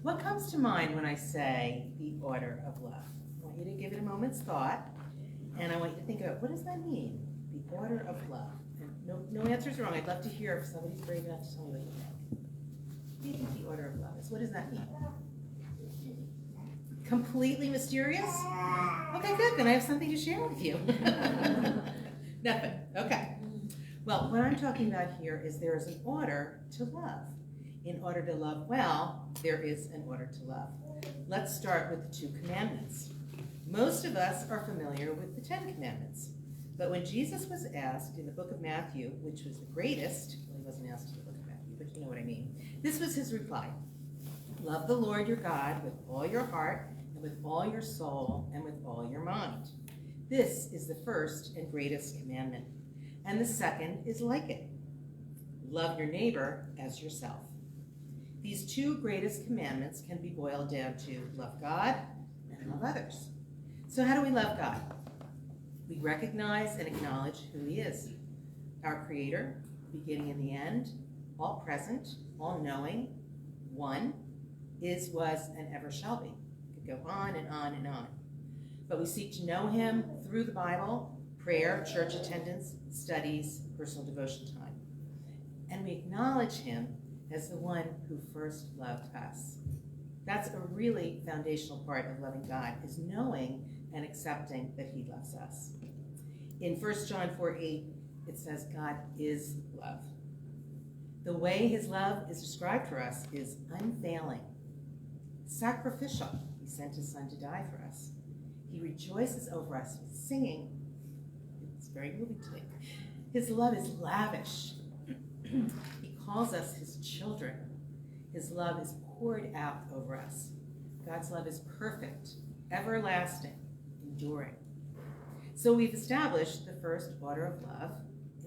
What comes to mind when I say the order of love? I want you to give it a moment's thought, and I want you to think about, what does that mean? The order of love. And no answer's wrong. I'd love to hear if somebody's brave enough to tell me what you think. What do you think the order of love is? What does that mean? Completely mysterious? Okay, good. Then I have something to share with you. Nothing. Okay. Well, what I'm talking about here is there is an order to love. In order to love well, there is an order to love. Let's start with the 2 commandments. Most of us are familiar with the 10 commandments. But when Jesus was asked in the book of Matthew, which was the greatest, well, he wasn't asked in the book of Matthew, but you know what I mean. This was his reply. Love the Lord your God with all your heart, and with all your soul, and with all your mind. This is the first and greatest commandment. And the second is like it. Love your neighbor as yourself. These 2 greatest commandments can be boiled down to love God and love others. So how do we love God? We recognize and acknowledge who he is. Our creator, beginning and the end, all present, all knowing, one, is, was, and ever shall be. It could go on and on and on. But we seek to know him through the Bible, prayer, church attendance, studies, personal devotion time. And we acknowledge him as the one who first loved us. That's a really foundational part of loving God, is knowing and accepting that he loves us. In 1 John 4:8, it says God is love. The way his love is described for us is unfailing, sacrificial. He sent his son to die for us. He rejoices over us with singing. It's very moving to me. His love is lavish. He calls us his children. His love is poured out over us. God's love is perfect, everlasting, enduring. So we've established the first order of love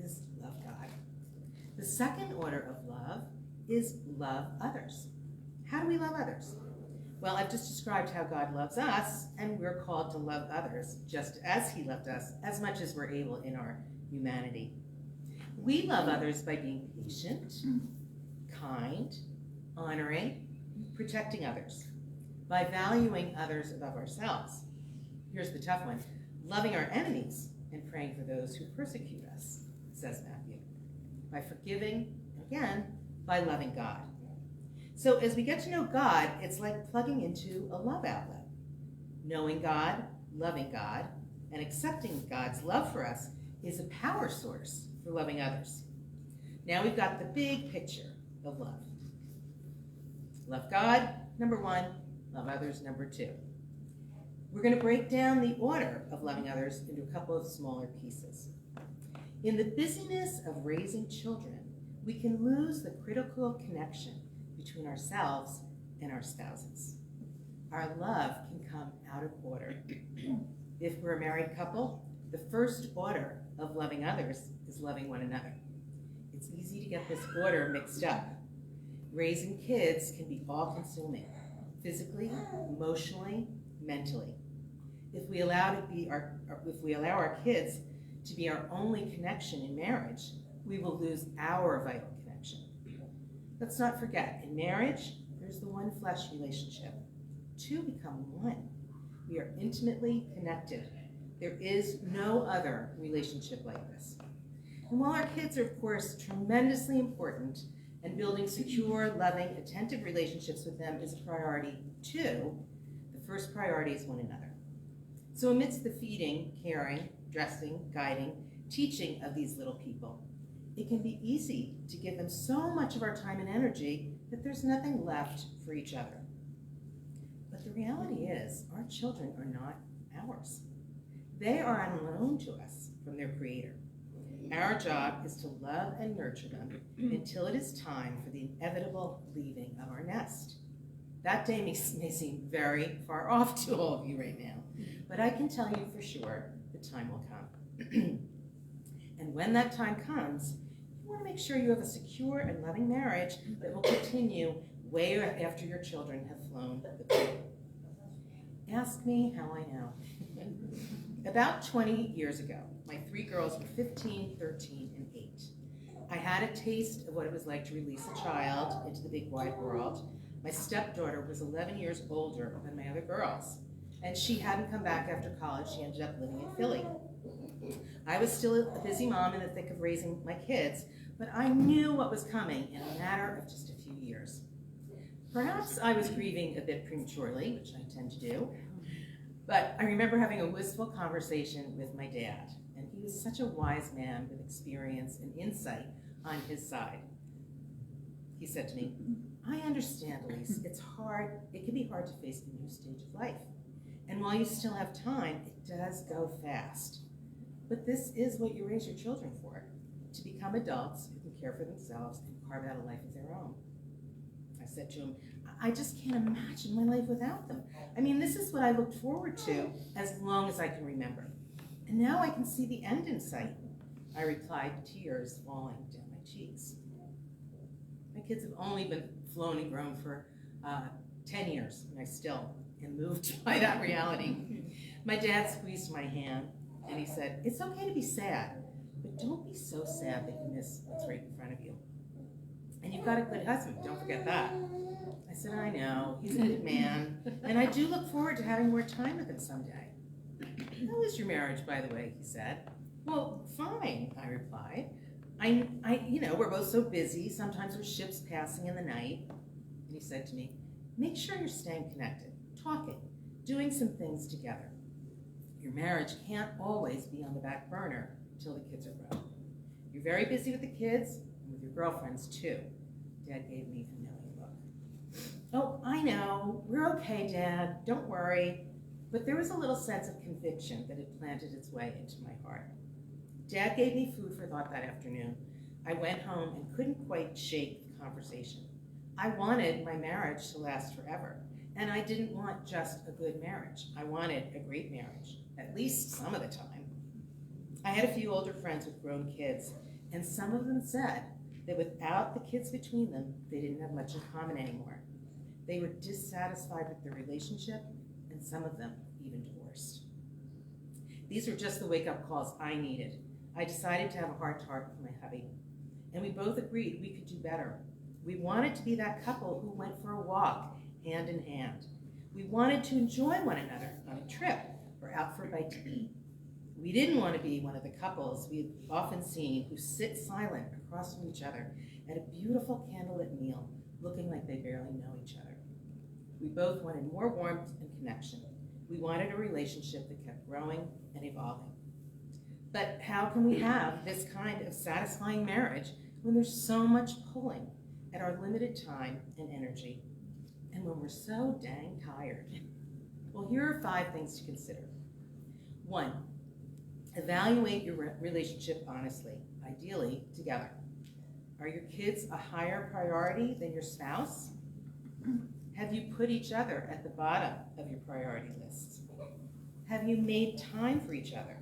is love God. The second order of love is love others. How do we love others? Well, I've just described how God loves us, and we're called to love others just as he loved us, as much as we're able in our humanity. We love others by being patient, kind, honoring, protecting others, by valuing others above ourselves. Here's the tough one. Loving our enemies and praying for those who persecute us, says Matthew. By forgiving, again, by loving God. So as we get to know God, it's like plugging into a love outlet. Knowing God, loving God, and accepting God's love for us is a power source for loving others. Now we've got the big picture of love. Love God, number 1. Love others, number 2. We're going to break down the order of loving others into a couple of smaller pieces. In the busyness of raising children, we can lose the critical connection between ourselves and our spouses. Our love can come out of order. If we're a married couple, the first order of loving others is loving one another. It's easy to get this order mixed up. Raising kids can be all-consuming, physically, emotionally, mentally. If we allow our kids to be our only connection in marriage, we will lose our vital connection. Let's not forget, in marriage, there's the one flesh relationship. 2 become one. We are intimately connected. There is no other relationship like this. And while our kids are, of course, tremendously important, and building secure, loving, attentive relationships with them is a priority too, the first priority is one another. So amidst the feeding, caring, dressing, guiding, teaching of these little people, it can be easy to give them so much of our time and energy that there's nothing left for each other. But the reality is, our children are not ours. They are on loan to us from their Creator. Our job is to love and nurture them until it is time for the inevitable leaving of our nest. That day may seem very far off to all of you right now, but I can tell you for sure the time will come. And when that time comes, you want to make sure you have a secure and loving marriage that will continue way after your children have flown the coop. Ask me how I know. About 20 years ago, my 3 girls were 15, 13, and 8. I had a taste of what it was like to release a child into the big wide world. My stepdaughter was 11 years older than my other girls, and she hadn't come back after college. She ended up living in Philly. I was still a busy mom in the thick of raising my kids, but I knew what was coming in a matter of just a few years. Perhaps I was grieving a bit prematurely, which I tend to do, but I remember having a wistful conversation with my dad, and he was such a wise man with experience and insight on his side. He said to me, I understand, Elise, it can be hard to face a new stage of life. And while you still have time, it does go fast. But this is what you raise your children for, to become adults who can care for themselves and carve out a life of their own. I said to him, I just can't imagine my life without them. I mean, this is what I looked forward to as long as I can remember. And now I can see the end in sight. I replied, tears falling down my cheeks. My kids have only been flown and grown for 10 years, and I still am moved by that reality. My dad squeezed my hand, and he said, it's okay to be sad, but don't be so sad that you miss what's right in front of you. And you've got a good husband, don't forget that. I said, I know, he's a good man, and I do look forward to having more time with him someday. How is your marriage, by the way, he said. Well, fine, I replied. We're both so busy, sometimes with ships passing in the night. And he said to me, make sure you're staying connected, talking, doing some things together. Your marriage can't always be on the back burner until the kids are grown. You're very busy with the kids and with your girlfriends too. Dad gave me a knowing look. Oh, I know, we're okay, Dad, don't worry. But there was a little sense of conviction that had planted its way into my heart. Dad gave me food for thought that afternoon. I went home and couldn't quite shake the conversation. I wanted my marriage to last forever, and I didn't want just a good marriage. I wanted a great marriage, at least some of the time. I had a few older friends with grown kids, and some of them said that without the kids between them, they didn't have much in common anymore. They were dissatisfied with their relationship, and some of them even divorced. These were just the wake-up calls I needed. I decided to have a heart-to-heart with my hubby, and we both agreed we could do better. We wanted to be that couple who went for a walk, hand in hand. We wanted to enjoy one another on a trip or out for a bite to eat. We didn't want to be one of the couples we've often seen who sit silent across from each other at a beautiful candlelit meal, looking like they barely know each other. We both wanted more warmth and connection. We wanted a relationship that kept growing and evolving. But how can we have this kind of satisfying marriage when there's so much pulling at our limited time and energy, and when we're so dang tired? Well, here are 5 things to consider. 1, evaluate your relationship honestly, ideally together. Are your kids a higher priority than your spouse? Have you put each other at the bottom of your priority lists? Have you made time for each other?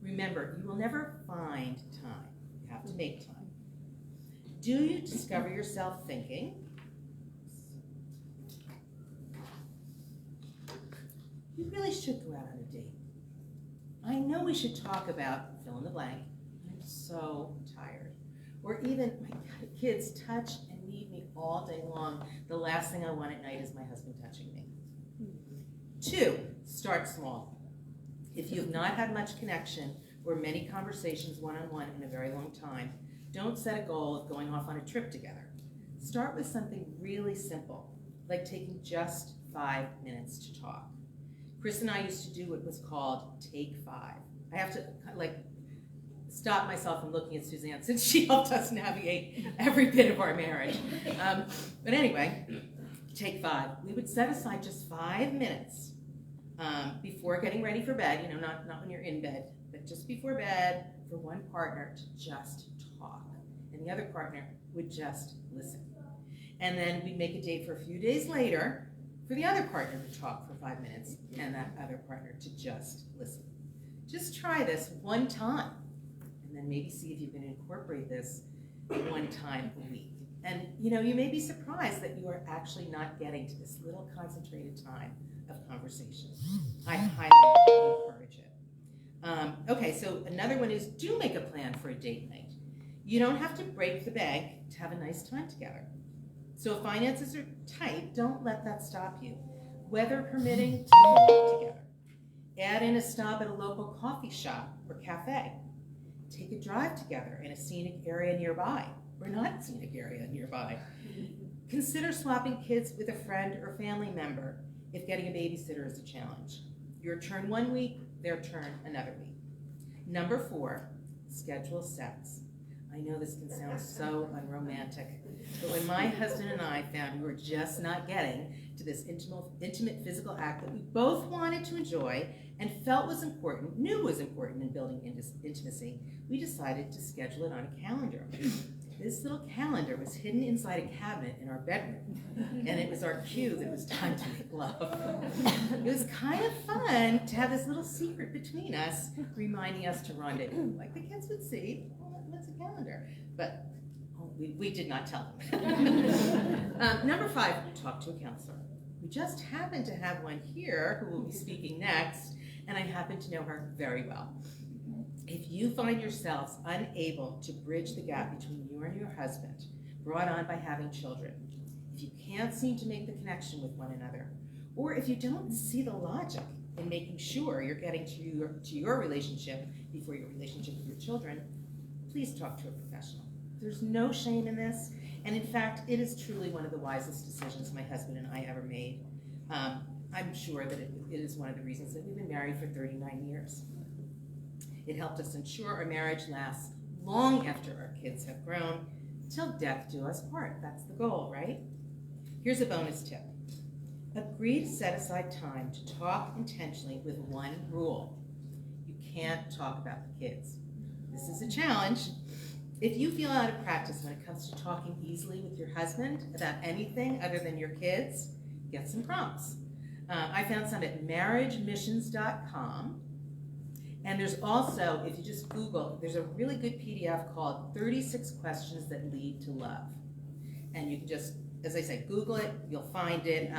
Remember, you will never find time. You have to make time. Do you discover yourself thinking, you really should go out on a date. I know we should talk about fill in the blank. I'm so tired. Or even, my kids touch and need me all day long. The last thing I want at night is my husband touching me. 2, start small. If you have not had much connection or many conversations one-on-one in a very long time, don't set a goal of going off on a trip together. Start with something really simple, like taking just 5 minutes to talk. Chris and I used to do what was called Take 5. I have to stop myself from looking at Suzanne since she helped us navigate every bit of our marriage. But anyway, Take 5. We would set aside just 5 minutes before getting ready for bed, not when you're in bed, but just before bed, for one partner to just talk, and the other partner would just listen. And then we'd make a date for a few days later for the other partner to talk for 5 minutes, and that other partner to just listen. Just try this one time, and then maybe see if you can incorporate this 1 time a week. And you may be surprised that you are actually not getting to this little concentrated time of conversation. I highly encourage it. Okay, so another one is do make a plan for a date night. You don't have to break the bank to have a nice time together. So if finances are tight, don't let that stop you. Weather permitting, take a walk together. Add in a stop at a local coffee shop or cafe. Take a drive together in a scenic area nearby, or not scenic area nearby. Consider swapping kids with a friend or family member if getting a babysitter is a challenge. Your turn one week, their turn another week. Number 4, schedule sex. I know this can sound so unromantic, but when my husband and I found we were just not getting to this intimate physical act that we both wanted to enjoy and felt was important, knew was important in building intimacy, we decided to schedule it on a calendar. This little calendar was hidden inside a cabinet in our bedroom, and it was our cue that it was time to make love. It was kind of fun to have this little secret between us, reminding us to rendezvous, like the kids would see. Well, what's a calendar? But we did not tell them. Number 5, talk to a counselor. We just happen to have one here who will be speaking next, and I happen to know her very well. If you find yourselves unable to bridge the gap between you and your husband, brought on by having children, if you can't seem to make the connection with one another, or if you don't see the logic in making sure you're getting to your relationship before your relationship with your children, please talk to a professional. There's no shame in this, and in fact, it is truly one of the wisest decisions my husband and I ever made. I'm sure that it is one of the reasons that we've been married for 39 years. It helped us ensure our marriage lasts long after our kids have grown, till death do us part. That's the goal, right? Here's a bonus tip. Agree to set aside time to talk intentionally with one rule. You can't talk about the kids. This is a challenge. If you feel out of practice when it comes to talking easily with your husband about anything other than your kids, get some prompts. I found some at marriagemissions.com. And there's also, if you just Google, there's a really good PDF called 36 Questions That Lead to Love. And you can just, as I say, Google it, you'll find it.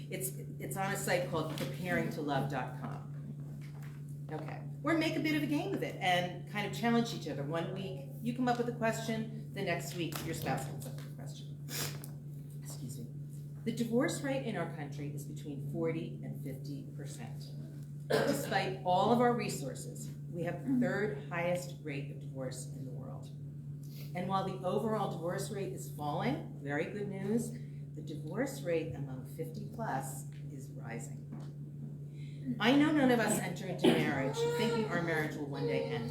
It's on a site called preparingtolove.com. Okay, or make a bit of a game of it and kind of challenge each other. One week, you come up with a question, the next week, your spouse comes up with a question. Excuse me. The divorce rate in our country is between 40 and 50%. Despite all of our resources, we have the 3rd highest rate of divorce in the world. And while the overall divorce rate is falling, very good news, the divorce rate among 50 plus is rising. I know none of us enter into marriage thinking our marriage will one day end.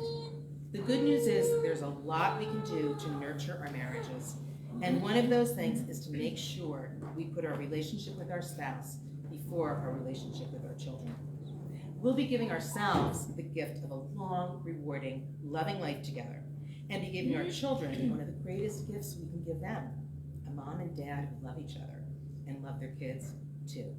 The good news is there's a lot we can do to nurture our marriages. And one of those things is to make sure we put our relationship with our spouse before our relationship with our children. We'll be giving ourselves the gift of a long, rewarding, loving life together, and be giving our children one of the greatest gifts we can give them, a mom and dad who love each other and love their kids too.